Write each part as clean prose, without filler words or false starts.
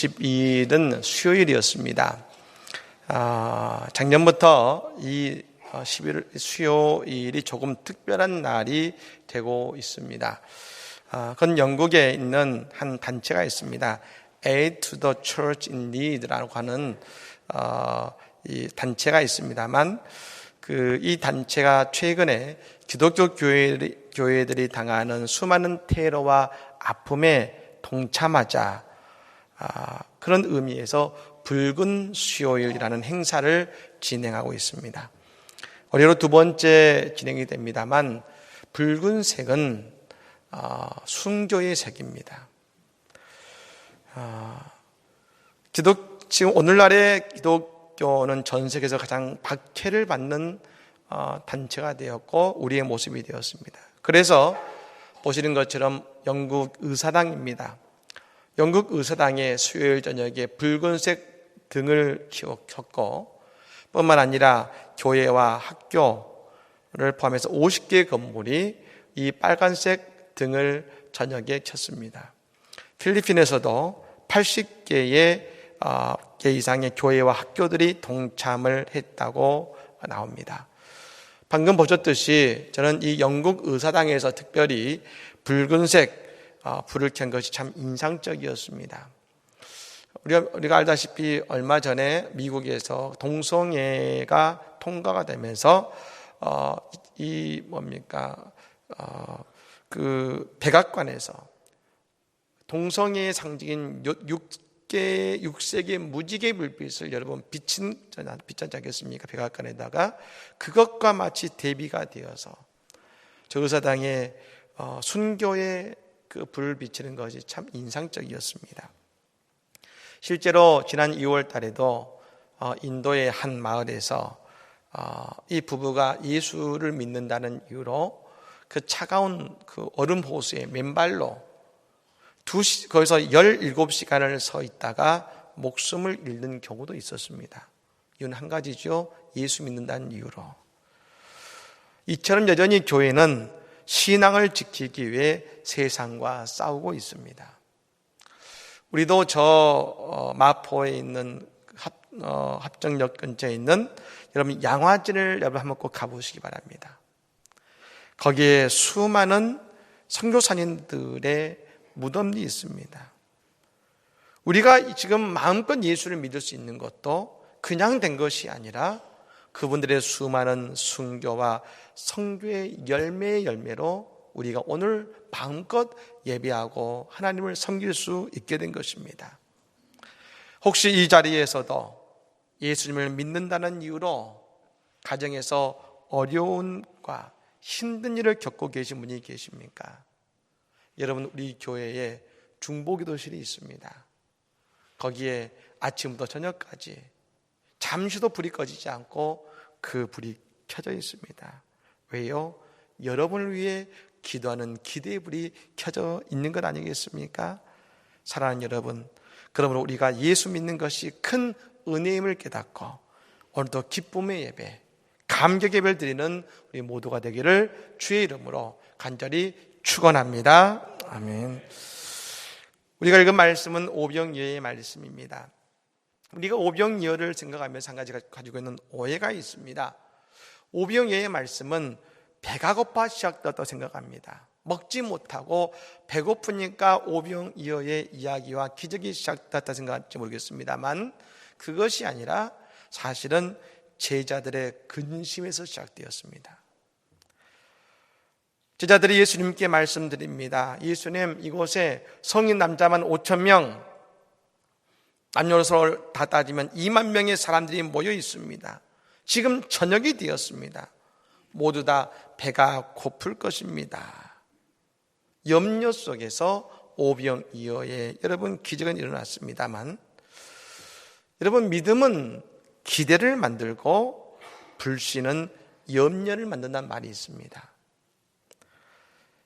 12일은 수요일이었습니다. 작년부터 이 11월 수요일이 조금 특별한 날이 되고 있습니다. 그건 영국에 있는 한 단체가 있습니다. Aid to the Church in Need라고 하는 이 단체가 있습니다만, 이 단체가 최근에 기독교 교회들이 당하는 수많은 테러와 아픔에 동참하자, 그런 의미에서 붉은 수요일이라는 행사를 진행하고 있습니다. 올해로 두 번째 진행이 됩니다만, 붉은색은 순교의 색입니다. 지금 오늘날의 기독교는 전 세계에서 가장 박해를 받는 단체가 되었고 우리의 모습이 되었습니다. 그래서 보시는 것처럼 영국 의사당입니다. 영국 의사당의 수요일 저녁에 붉은색 등을 켰고, 뿐만 아니라 교회와 학교를 포함해서 50개 건물이 이 빨간색 등을 저녁에 켰습니다. 필리핀에서도 80개의 개 이상의 교회와 학교들이 동참을 했다고 나옵니다. 방금 보셨듯이 저는 이 영국 의사당에서 특별히 붉은색 불을 켠 것이 참 인상적이었습니다. 우리가 알다시피 얼마 전에 미국에서 동성애가 통과가 되면서 백악관에서 동성애의 상징인 6색의 무지개 불빛을 여러분 비쳤지 않겠습니까? 백악관에다가 그것과 마치 대비가 되어서 저 의사당에 순교의 그 불을 비치는 것이 참 인상적이었습니다. 실제로 지난 2월 달에도 인도의 한 마을에서 이 부부가 예수를 믿는다는 이유로 그 차가운 그 얼음 호수에 맨발로 거기서 17시간을 서 있다가 목숨을 잃는 경우도 있었습니다. 이유는 한 가지죠. 예수 믿는다는 이유로. 이처럼 여전히 교회는 신앙을 지키기 위해 세상과 싸우고 있습니다. 우리도 저 마포에 있는 합정역 근처에 있는 여러분 양화진을 여러분 한번 꼭 가보시기 바랍니다. 거기에 수많은 선교사님들의 무덤이 있습니다. 우리가 지금 마음껏 예수를 믿을 수 있는 것도 그냥 된 것이 아니라 그분들의 수많은 순교와 선교의 열매로 우리가 오늘 마음껏 예배하고 하나님을 섬길 수 있게 된 것입니다. 혹시 이 자리에서도 예수님을 믿는다는 이유로 가정에서 어려움과 힘든 일을 겪고 계신 분이 계십니까? 여러분, 우리 교회에 중보기도실이 있습니다. 거기에 아침부터 저녁까지 잠시도 불이 꺼지지 않고 그 불이 켜져 있습니다. 왜요? 여러분을 위해 기도하는 기대의 불이 켜져 있는 것 아니겠습니까? 사랑하는 여러분, 그러므로 우리가 예수 믿는 것이 큰 은혜임을 깨닫고 오늘도 기쁨의 예배, 감격 예배를 드리는 우리 모두가 되기를 주의 이름으로 간절히 축원합니다. 아멘. 우리가 읽은 말씀은 오병이어의 말씀입니다. 우리가 오병이어를 생각하면서 한 가지 가지고 있는 오해가 있습니다. 오병이어의 말씀은 배가 고파 시작되었다고 생각합니다. 먹지 못하고 배고프니까 오병이어의 이야기와 기적이 시작되었다 생각할지 모르겠습니다만 그것이 아니라 사실은 제자들의 근심에서 시작되었습니다. 제자들이 예수님께 말씀드립니다. 예수님, 이곳에 성인 남자만 5,000명, 남녀노소 다 따지면 2만 명의 사람들이 모여 있습니다. 지금 저녁이 되었습니다. 모두 다 배가 고플 것입니다. 염려 속에서 오병이어의 여러분 기적은 일어났습니다만, 여러분 믿음은 기대를 만들고 불신은 염려를 만든다는 말이 있습니다.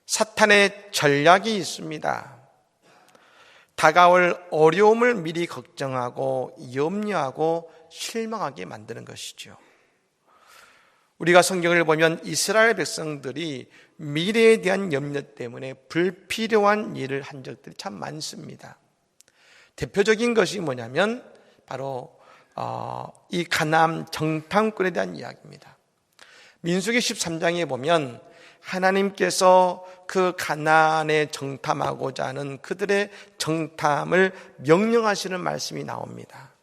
사탄의 전략이 있습니다. 다가올 어려움을 미리 걱정하고 염려하고 실망하게 만드는 것이죠. 우리가 성경을 보면 이스라엘 백성들이 미래에 대한 염려 때문에 불필요한 일을 한 적들이 참 많습니다. 대표적인 것이 뭐냐면 바로 이 가나안 정탐꾼에 대한 이야기입니다. 민수기 13장에 보면 하나님께서 그 가나안에 정탐하고자 하는 그들의 정탐을 명령하시는 말씀이 나옵니다.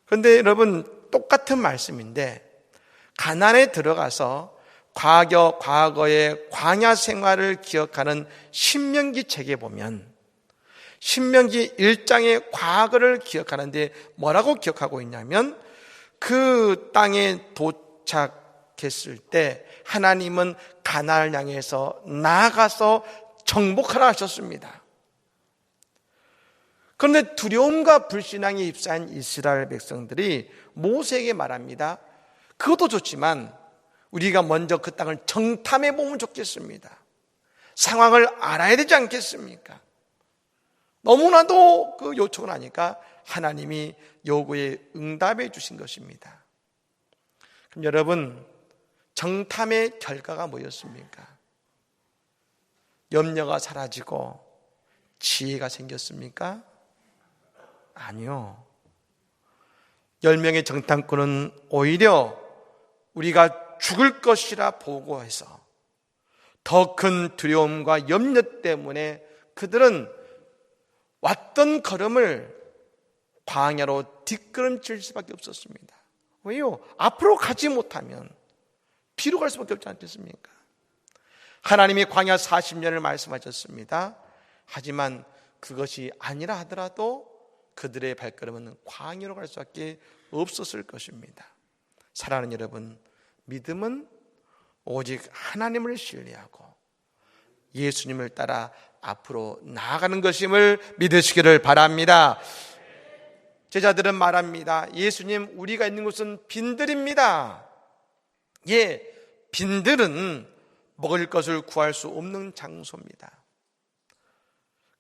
그런데 여러분, 똑같은 말씀인데 가나안에 들어가서 과거의 광야 생활을 기억하는 신명기 책에 보면 신명기 1장의 과거를 기억하는데 뭐라고 기억하고 있냐면 그 땅에 도착했을 때 하나님은 가나안을 향해서 나아가서 정복하라 하셨습니다. 그런데 두려움과 불신앙에 휩싸인 이스라엘 백성들이 모세에게 말합니다. 그것도 좋지만 우리가 먼저 그 땅을 정탐해 보면 좋겠습니다. 상황을 알아야 되지 않겠습니까? 너무나도 그 요청을 하니까 하나님이 요구에 응답해 주신 것입니다. 그럼 여러분, 정탐의 결과가 뭐였습니까? 염려가 사라지고 지혜가 생겼습니까? 아니요. 10명의 정탐꾼은 오히려 우리가 죽을 것이라 보고해서 더 큰 두려움과 염려 때문에 그들은 왔던 걸음을 광야로 뒷걸음칠 수밖에 없었습니다. 왜요? 앞으로 가지 못하면 뒤로 갈 수밖에 없지 않겠습니까? 하나님이 광야 40년을 말씀하셨습니다. 하지만 그것이 아니라 하더라도 그들의 발걸음은 광야로 갈 수밖에 없었을 것입니다. 사랑하는 여러분, 믿음은 오직 하나님을 신뢰하고 예수님을 따라 앞으로 나아가는 것임을 믿으시기를 바랍니다. 제자들은 말합니다. 예수님, 우리가 있는 곳은 빈들입니다. 예, 빈들은 먹을 것을 구할 수 없는 장소입니다.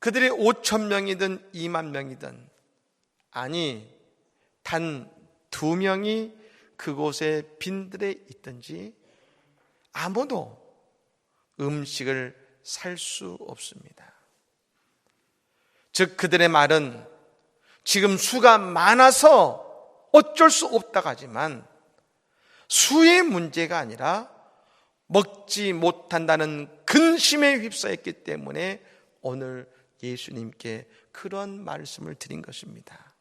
그들이 5,000명이든 2만 명이든 아니 단 2명이 그곳에 빈들에 있든지 아무도 음식을 살 수 없습니다. 즉 그들의 말은 지금 수가 많아서 어쩔 수 없다고 하지만 수의 문제가 아니라 먹지 못한다는 근심에 휩싸였기 때문에 오늘 예수님께 그런 말씀을 드린 것입니다.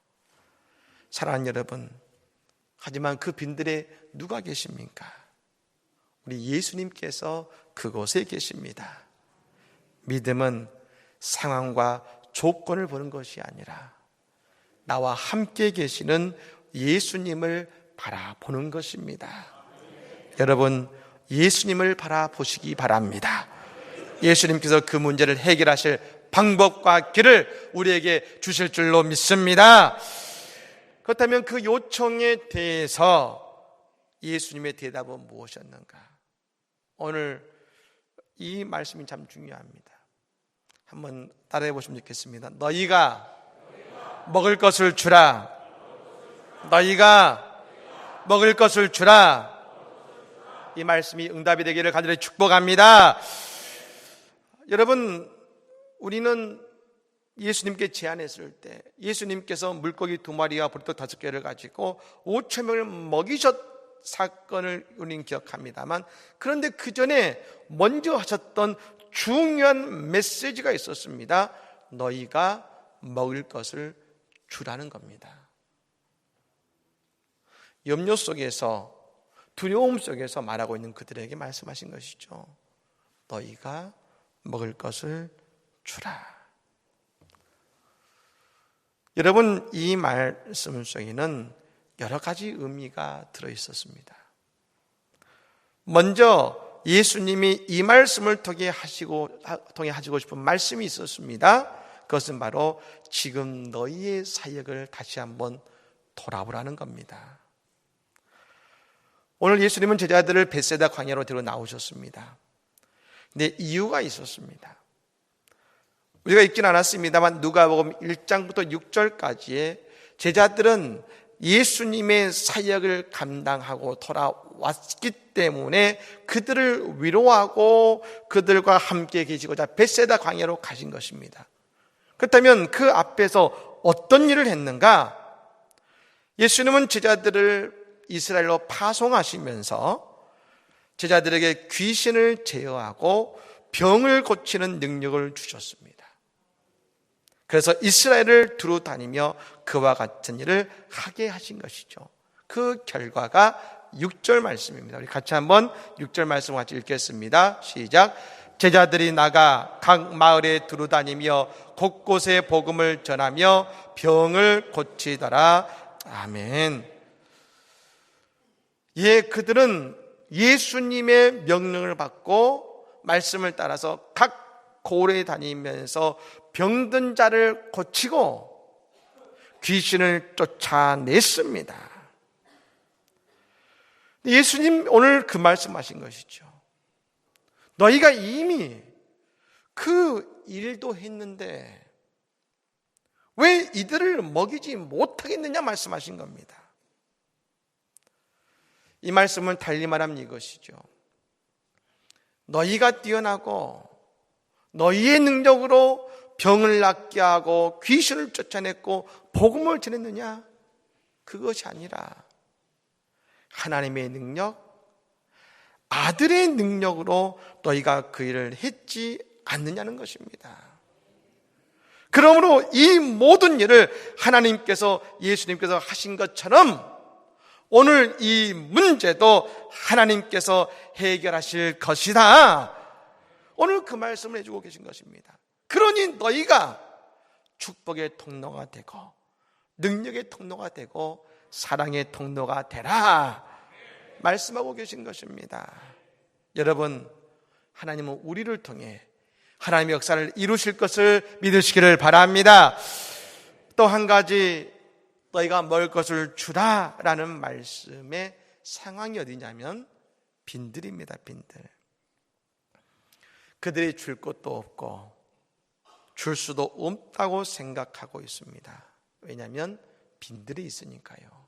사랑하는 여러분, 하지만 그 빈들에 누가 계십니까? 우리 예수님께서 그곳에 계십니다. 믿음은 상황과 조건을 보는 것이 아니라 나와 함께 계시는 예수님을 바라보는 것입니다. 여러분, 예수님을 바라보시기 바랍니다. 예수님께서 그 문제를 해결하실 방법과 길을 우리에게 주실 줄로 믿습니다. 그렇다면 그 요청에 대해서 예수님의 대답은 무엇이었는가? 오늘 이 말씀이 참 중요합니다. 한번 따라해 보시면 좋겠습니다. 너희가 먹을 것을 주라. 너희가 먹을 것을 주라. 이 말씀이 응답이 되기를 간절히 축복합니다. 여러분, 우리는 예수님께 제안했을 때 예수님께서 물고기 2마리와 보리떡 5개를 가지고 5,000명을 먹이셨 사건을 우리는 기억합니다만, 그런데 그 전에 먼저 하셨던 중요한 메시지가 있었습니다. 너희가 먹을 것을 주라는 겁니다. 염려 속에서, 두려움 속에서 말하고 있는 그들에게 말씀하신 것이죠. 너희가 먹을 것을 주라. 여러분, 이 말씀 속에는 여러 가지 의미가 들어있었습니다. 먼저 예수님이 이 말씀을 통해 하시고 싶은 말씀이 있었습니다. 그것은 바로 지금 너희의 사역을 다시 한번 돌아보라는 겁니다. 오늘 예수님은 제자들을 벳세다 광야로 데려 나오셨습니다. 근데 이유가 있었습니다. 우리가 읽진 않았습니다만 누가복음 1장부터 6절까지의 제자들은 예수님의 사역을 감당하고 돌아왔기 때문에 그들을 위로하고 그들과 함께 계시고자 벳세다 광야로 가신 것입니다. 그렇다면 그 앞에서 어떤 일을 했는가? 예수님은 제자들을 이스라엘로 파송하시면서 제자들에게 귀신을 제어하고 병을 고치는 능력을 주셨습니다. 그래서 이스라엘을 두루 다니며 그와 같은 일을 하게 하신 것이죠. 그 결과가 6절 말씀입니다. 우리 같이 한번 6절 말씀 같이 읽겠습니다. 시작. 제자들이 나가 각 마을에 두루 다니며 곳곳에 복음을 전하며 병을 고치더라. 아멘. 예, 그들은 예수님의 명령을 받고 말씀을 따라서 각 고을에 다니면서 병든 자를 고치고 귀신을 쫓아냈습니다. 예수님 오늘 그 말씀하신 것이죠. 너희가 이미 그 일도 했는데 왜 이들을 먹이지 못하겠느냐 말씀하신 겁니다. 이 말씀은 달리 말하면 이것이죠. 너희가 뛰어나고 너희의 능력으로 병을 낫게 하고 귀신을 쫓아냈고 복음을 전했느냐? 그것이 아니라 하나님의 능력, 아들의 능력으로 너희가 그 일을 했지 않느냐는 것입니다. 그러므로 이 모든 일을 하나님께서, 예수님께서 하신 것처럼 오늘 이 문제도 하나님께서 해결하실 것이다. 오늘 그 말씀을 해주고 계신 것입니다. 그러니 너희가 축복의 통로가 되고 능력의 통로가 되고 사랑의 통로가 되라 말씀하고 계신 것입니다. 여러분, 하나님은 우리를 통해 하나님의 역사를 이루실 것을 믿으시기를 바랍니다. 또 한 가지, 너희가 먹을 것을 주라라는 말씀의 상황이 어디냐면 빈들입니다. 빈들. 그들이 줄 것도 없고 줄 수도 없다고 생각하고 있습니다. 왜냐하면 빈들이 있으니까요.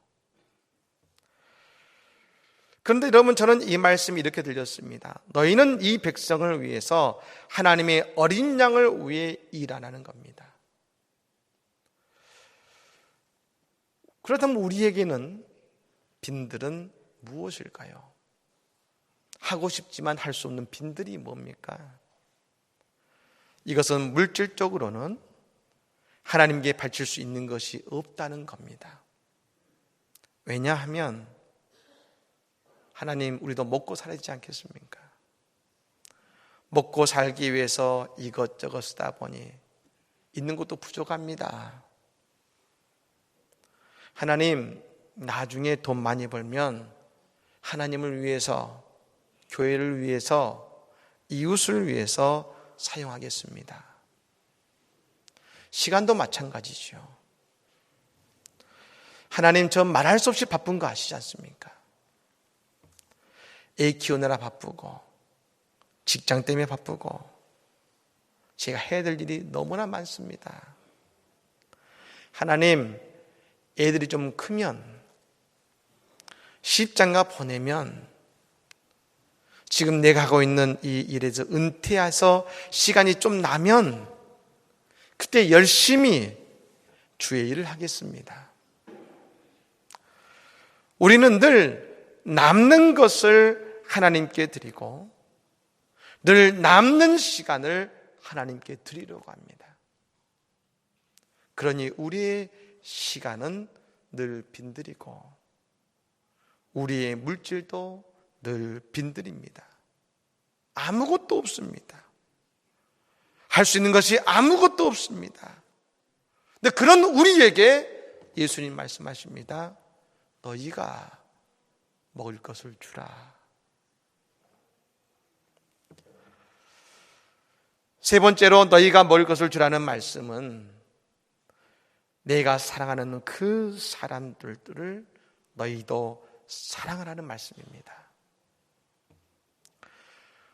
그런데 여러분, 저는 이 말씀이 이렇게 들렸습니다. 너희는 이 백성을 위해서 하나님의 어린 양을 위해 일하라는 겁니다. 그렇다면 우리에게는 빈들은 무엇일까요? 하고 싶지만 할 수 없는 빈들이 뭡니까? 이것은 물질적으로는 하나님께 바칠 수 있는 것이 없다는 겁니다. 왜냐하면 하나님, 우리도 먹고 살아야 되지 않겠습니까? 먹고 살기 위해서 이것저것 쓰다 보니 있는 것도 부족합니다. 하나님, 나중에 돈 많이 벌면 하나님을 위해서, 교회를 위해서, 이웃을 위해서 사용하겠습니다. 시간도 마찬가지죠. 하나님, 저 말할 수 없이 바쁜 거 아시지 않습니까? 애 키우느라 바쁘고 직장 때문에 바쁘고 제가 해야 될 일이 너무나 많습니다. 하나님, 애들이 좀 크면 시집장가 보내면 지금 내가 하고 있는 이 일에서 은퇴해서 시간이 좀 나면 그때 열심히 주의 일을 하겠습니다. 우리는 늘 남는 것을 하나님께 드리고 늘 남는 시간을 하나님께 드리려고 합니다. 그러니 우리의 시간은 늘 빈들이고 우리의 물질도 늘 빈들입니다. 아무것도 없습니다. 할 수 있는 것이 아무것도 없습니다. 근데 그런 우리에게 예수님 말씀하십니다. 너희가 먹을 것을 주라. 세 번째로 너희가 먹을 것을 주라는 말씀은 내가 사랑하는 그 사람들을 너희도 사랑하라는 말씀입니다.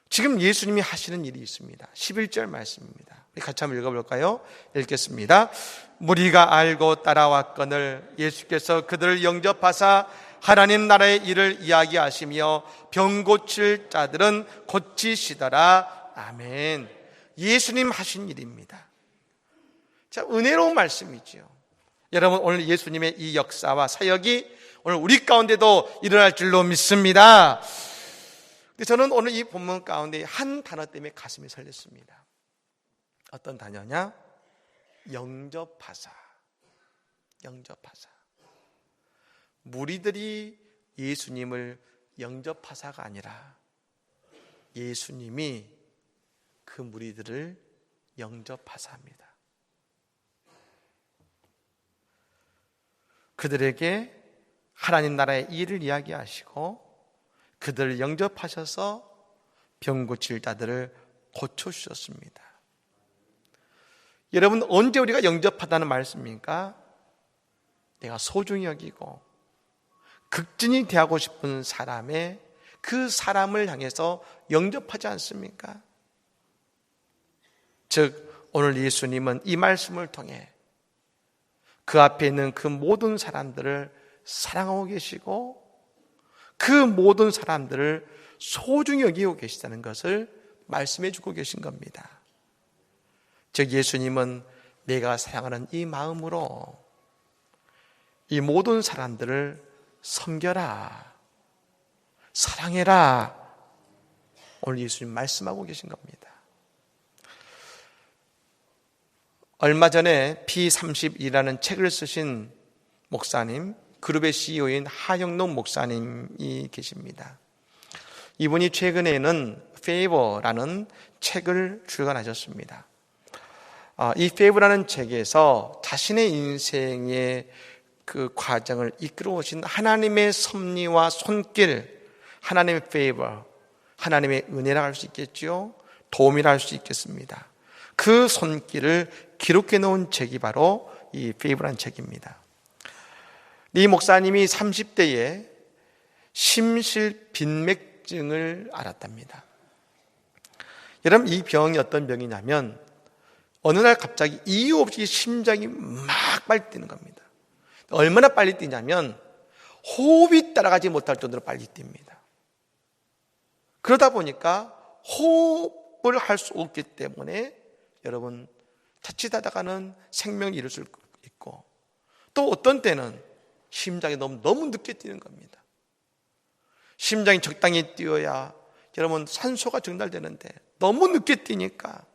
지금 예수님이 하시는 일이 있습니다. 11절 말씀입니다. 우리 같이 한번 읽어볼까요? 읽겠습니다. 무리가 알고 따라왔거늘 예수께서 그들을 영접하사 하나님 나라의 일을 이야기하시며 병 고칠 자들은 고치시더라. 아멘. 예수님 하신 일입니다. 참 은혜로운 말씀이지요. 여러분, 오늘 예수님의 이 역사와 사역이 오늘 우리 가운데도 일어날 줄로 믿습니다. 저는 오늘 이 본문 가운데 한 단어 때문에 가슴이 설렜습니다. 어떤 단어냐? 영접하사. 영접하사. 무리들이 예수님을 영접하사가 아니라 예수님이 그 무리들을 영접하사합니다. 그들에게 하나님 나라의 일을 이야기하시고 그들을 영접하셔서 병 고칠 자들을 고쳐주셨습니다. 여러분, 언제 우리가 영접하다는 말씀입니까? 내가 소중히 여기고 극진히 대하고 싶은 사람의 그 사람을 향해서 영접하지 않습니까? 즉 오늘 예수님은 이 말씀을 통해 그 앞에 있는 그 모든 사람들을 사랑하고 계시고 그 모든 사람들을 소중히 여기고 계시다는 것을 말씀해 주고 계신 겁니다. 즉 예수님은 내가 사랑하는 이 마음으로 이 모든 사람들을 섬겨라, 사랑해라, 오늘 예수님 말씀하고 계신 겁니다. 얼마 전에 P32라는 책을 쓰신 목사님, 그룹의 CEO인 하영록 목사님이 계십니다. 이분이 최근에는 Favor라는 책을 출간하셨습니다. 이 Favor라는 책에서 자신의 인생의 그 과정을 이끌어 오신 하나님의 섭리와 손길, 하나님의 Favor, 하나님의 은혜라 할 수 있겠죠. 도움이라 할 수 있겠습니다. 그 손길을 기록해 놓은 책이 바로 이 Favor라는 책입니다. 이 목사님이 30대에 심실빈맥증을 앓았답니다. 여러분, 이 병이 어떤 병이냐면 어느 날 갑자기 이유 없이 심장이 막 빨리 뛰는 겁니다. 얼마나 빨리 뛰냐면 호흡이 따라가지 못할 정도로 빨리 뜁니다. 그러다 보니까 호흡을 할 수 없기 때문에 여러분 자칫하다가는 생명을 잃을 수 있고 또 어떤 때는 심장이 너무 늦게 뛰는 겁니다. 심장이 적당히 뛰어야 여러분 산소가 전달되는데 너무 늦게 뛰니까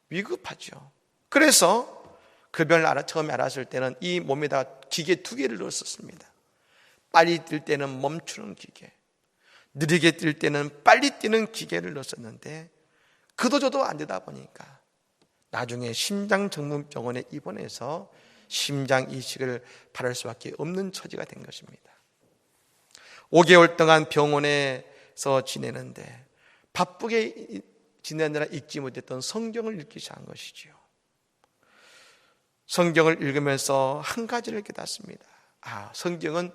위급하죠. 그래서 그 병을 처음에 알았을 때는 이 몸에다 기계 2개를 넣었습니다. 빨리 뛸 때는 멈추는 기계, 느리게 뛸 때는 빨리 뛰는 기계를 넣었는데 그도저도 안 되다 보니까 나중에 심장전문병원에 입원해서 심장 이식을 바랄 수밖에 없는 처지가 된 것입니다. 5개월 동안 병원에서 지내는데 바쁘게 지내느라 읽지 못했던 성경을 읽기 시작한 것이지요. 성경을 읽으면서 한 가지를 깨닫습니다. 성경은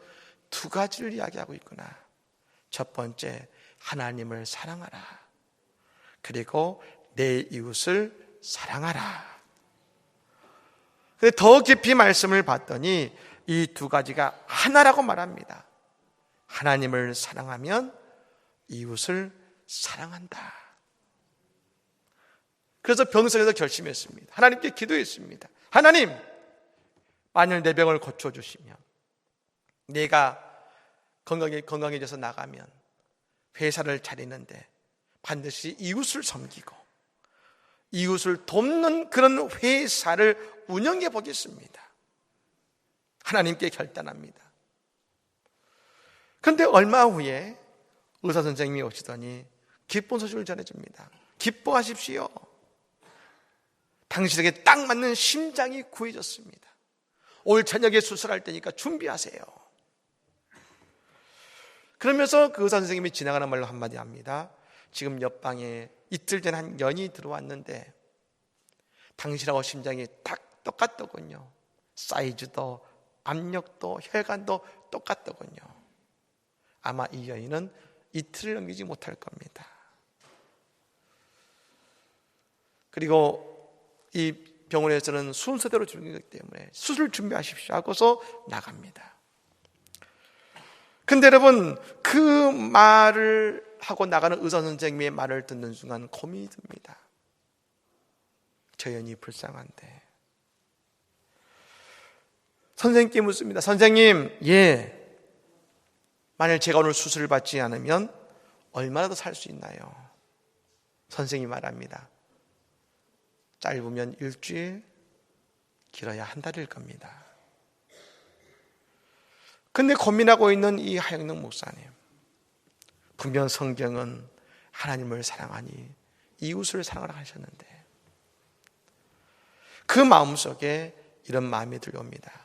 2가지를 이야기하고 있구나. 첫 번째, 하나님을 사랑하라. 그리고 내 이웃을 사랑하라. 근데 더 깊이 말씀을 봤더니 이 2가지가 하나라고 말합니다. 하나님을 사랑하면 이웃을 사랑한다. 그래서 병석에서 결심했습니다. 하나님께 기도했습니다. 하나님, 만일 내 병을 고쳐주시면 내가 건강해져서 나가면 회사를 차리는데 반드시 이웃을 섬기고 이웃을 돕는 그런 회사를 운영해 보겠습니다. 하나님께 결단합니다. 그런데 얼마 후에 의사 선생님이 오시더니 기쁜 소식을 전해줍니다. 기뻐하십시오. 당신에게 딱 맞는 심장이 구해졌습니다. 올 저녁에 수술할 때니까 준비하세요. 그러면서 그 의사 선생님이 지나가는 말로 한마디 합니다. 지금 옆방에 이틀 전에 한 연이 들어왔는데 당신하고 심장이 딱 똑같더군요. 사이즈도 압력도 혈관도 똑같더군요. 아마 이 여인은 이틀을 넘기지 못할 겁니다. 그리고 이 병원에서는 순서대로 준비하기 때문에 수술 준비하십시오 하고서 나갑니다. 근데 여러분, 그 말을 하고 나가는 의사 선생님의 말을 듣는 순간 고민이 듭니다. 저 여인이 불쌍한데 선생님께 묻습니다. 선생님, 만일 제가 오늘 수술을 받지 않으면 얼마나 더 살 수 있나요? 선생님이 말합니다. 짧으면 일주일, 길어야 한 달일 겁니다. 근데 고민하고 있는 이 하영능 목사님, 분명 성경은 하나님을 사랑하니 이웃을 사랑하라 하셨는데 그 마음속에 이런 마음이 들어옵니다.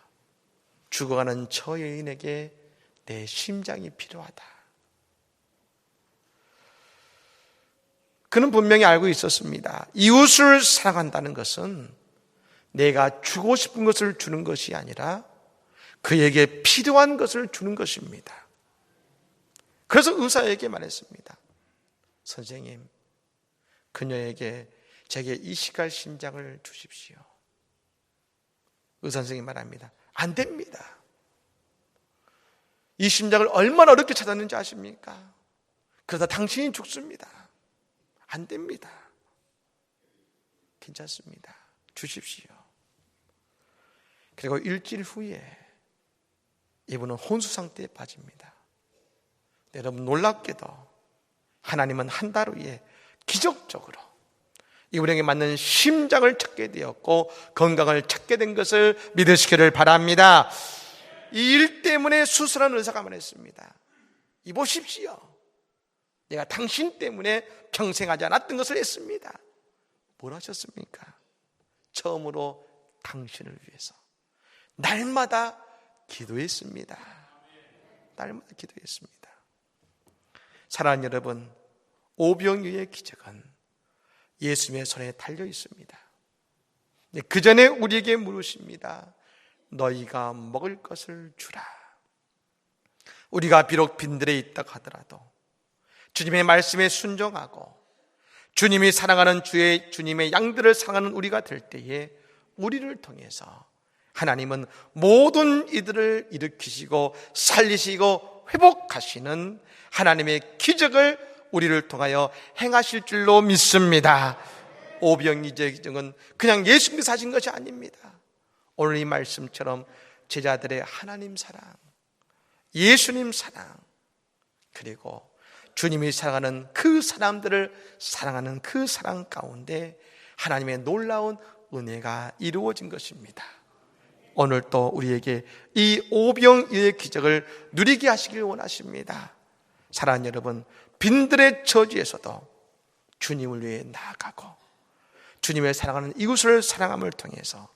죽어가는 저 여인에게 내 심장이 필요하다. 그는 분명히 알고 있었습니다. 이웃을 사랑한다는 것은 내가 주고 싶은 것을 주는 것이 아니라 그에게 필요한 것을 주는 것입니다. 그래서 의사에게 말했습니다. 선생님, 그녀에게 제게 이식할 심장을 주십시오. 의사 선생님이 말합니다. 안 됩니다. 이 심장을 얼마나 어렵게 찾았는지 아십니까? 그러다 당신이 죽습니다. 안 됩니다. 괜찮습니다. 주십시오. 그리고 일주일 후에 이분은 혼수 상태에 빠집니다. 여러분, 놀랍게도 하나님은 한 달 후에 기적적으로 이분에게 맞는 심장을 찾게 되었고 건강을 찾게 된 것을 믿으시기를 바랍니다. 이 일 때문에 수술한 의사가 말했습니다. 이보십시오. 내가 당신 때문에 평생 하지 않았던 것을 했습니다. 뭘 하셨습니까? 처음으로 당신을 위해서 날마다 기도했습니다. 날마다 기도했습니다. 사랑하는 여러분, 오병이어의 기적은 예수님의 손에 달려 있습니다. 그 전에 우리에게 물으십니다. 너희가 먹을 것을 주라. 우리가 비록 빈들에 있다 하더라도 주님의 말씀에 순종하고 주님이 사랑하는 주님의 양들을 사랑하는 우리가 될 때에 우리를 통해서 하나님은 모든 이들을 일으키시고 살리시고 회복하시는 하나님의 기적을 우리를 통하여 행하실 줄로 믿습니다. 오병이어의 기적은 그냥 예수님께서 하신 것이 아닙니다. 오늘 이 말씀처럼 제자들의 하나님 사랑, 예수님 사랑, 그리고 주님이 사랑하는 그 사람들을 사랑하는 그 사랑 가운데 하나님의 놀라운 은혜가 이루어진 것입니다. 오늘 또 우리에게 이 오병이어의 기적을 누리게 하시길 원하십니다. 사랑하는 여러분, 빈들의 처지에서도 주님을 위해 나아가고 주님의 사랑하는 이웃을 사랑함을 통해서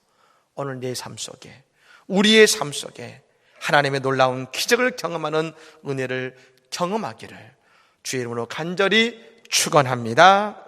오늘 내 삶 속에, 우리의 삶 속에 하나님의 놀라운 기적을 경험하는 은혜를 경험하기를 주의 이름으로 간절히 축원합니다.